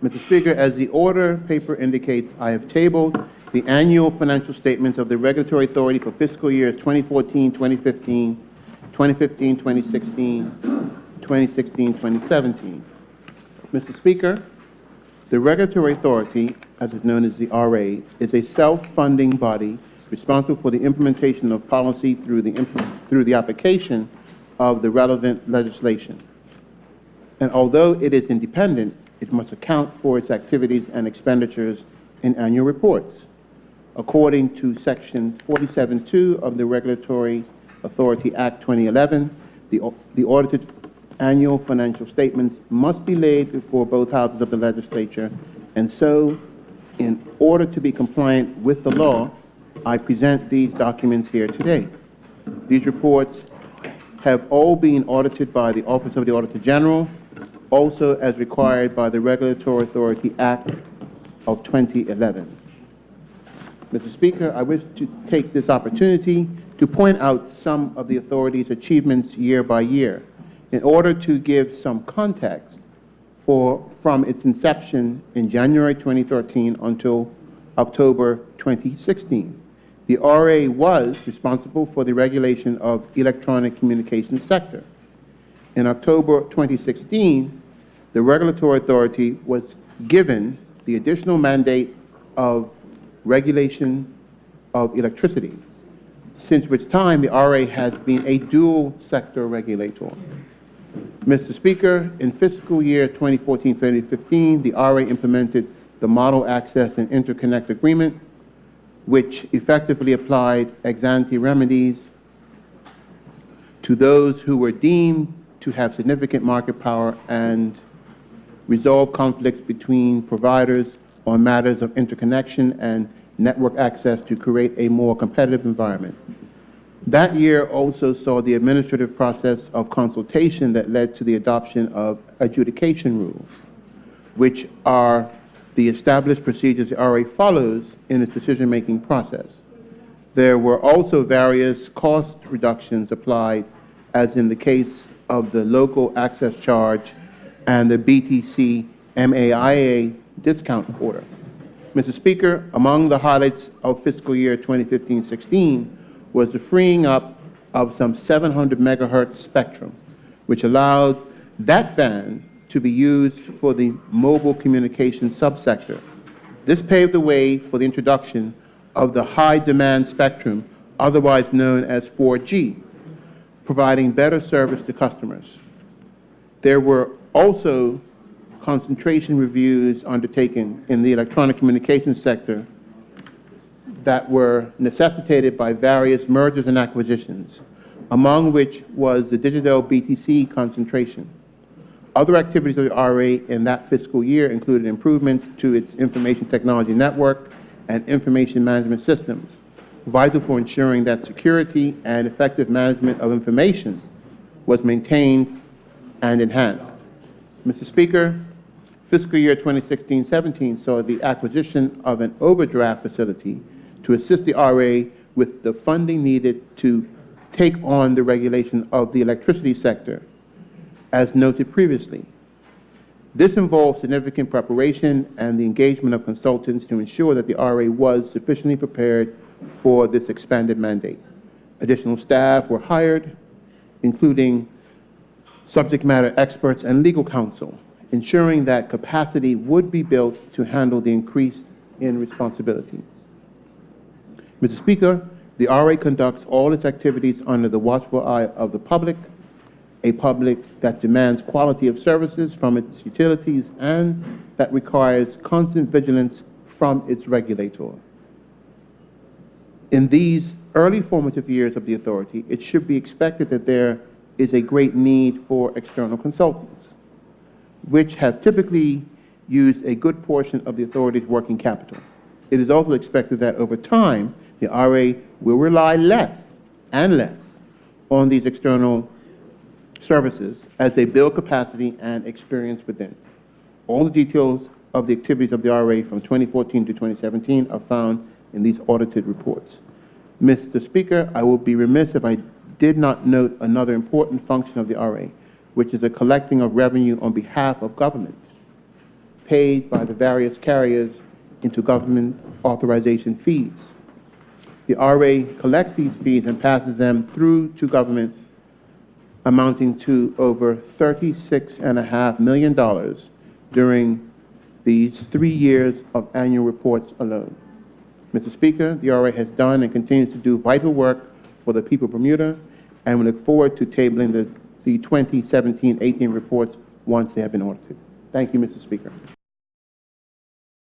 Mr. Speaker, as the order paper indicates, I have tabled the annual financial statements of the Regulatory Authority for fiscal years 2014, 2015, 2015, 2016, 2016, 2017. Mr. Speaker, the Regulatory Authority, as is known as the RA, is a self-funding body responsible for the implementation of policy through the application of the relevant legislation. And although it is independent, it must account for its activities and expenditures in annual reports. According to Section 47(2) of the Regulatory Authority Act 2011, the audited annual financial statements must be laid before both houses of the legislature, and so, in order to be compliant with the law, I present these documents here today. These reports have all been audited by the Office of the Auditor General, also as required by the Regulatory Authority Act of 2011. Mr. Speaker, I wish to take this opportunity to point out some of the authority's achievements year by year in order to give some context from its inception in January 2013 until October 2016. The RA was responsible for the regulation of electronic communications sector. In October 2016, the Regulatory Authority was given the additional mandate of regulation of electricity, since which time the RA has been a dual sector regulator. Mr. Speaker, in fiscal year 2014-2015, the RA implemented the Model Access and Interconnect Agreement, which effectively applied ex-ante remedies to those who were deemed to have significant market power and resolve conflicts between providers on matters of interconnection and network access to create a more competitive environment. That year also saw the administrative process of consultation that led to the adoption of adjudication rules, which are the established procedures the RA follows in its decision-making process. There were also various cost reductions applied, as in the case of the local access charge and the BTC MAIA discount order. Mr. Speaker, among the highlights of fiscal year 2015-16 was the freeing up of some 700 megahertz spectrum, which allowed that band to be used for the mobile communications subsector. This paved the way for the introduction of the high-demand spectrum, otherwise known as 4G, providing better service to customers. There were also concentration reviews undertaken in the electronic communications sector that were necessitated by various mergers and acquisitions, among which was the digital BTC concentration. Other activities of the RA in that fiscal year included improvements to its information technology network and information management systems, vital for ensuring that security and effective management of information was maintained and enhanced. Mr. Speaker, fiscal year 2016-17 saw the acquisition of an overdraft facility to assist the RA with the funding needed to take on the regulation of the electricity sector, as noted previously. This involved significant preparation and the engagement of consultants to ensure that the RA was sufficiently prepared for this expanded mandate. Additional staff were hired, including subject matter experts and legal counsel, ensuring that capacity would be built to handle the increase in responsibility. Mr. Speaker, the RA conducts all its activities under the watchful eye of the public, a public that demands quality of services from its utilities and that requires constant vigilance from its regulator. In these early formative years of the authority, it should be expected that there is a great need for external consultants, which have typically used a good portion of the authority's working capital. It is also expected that over time, the RA will rely less and less on these external services as they build capacity and experience within. All the details of the activities of the RA from 2014 to 2017 are found in these audited reports. Mr. Speaker, I will be remiss if I did not note another important function of the RA, which is the collecting of revenue on behalf of government. paid by the various carriers into government authorization fees. The RA collects these fees and passes them through to government, amounting to over $36.5 million during these 3 years of annual reports alone. Mr. Speaker, the RA has done and continues to do vital work for the people of Bermuda, and we look forward to tabling the 2017-18 reports once they have been audited. Thank you, Mr. Speaker.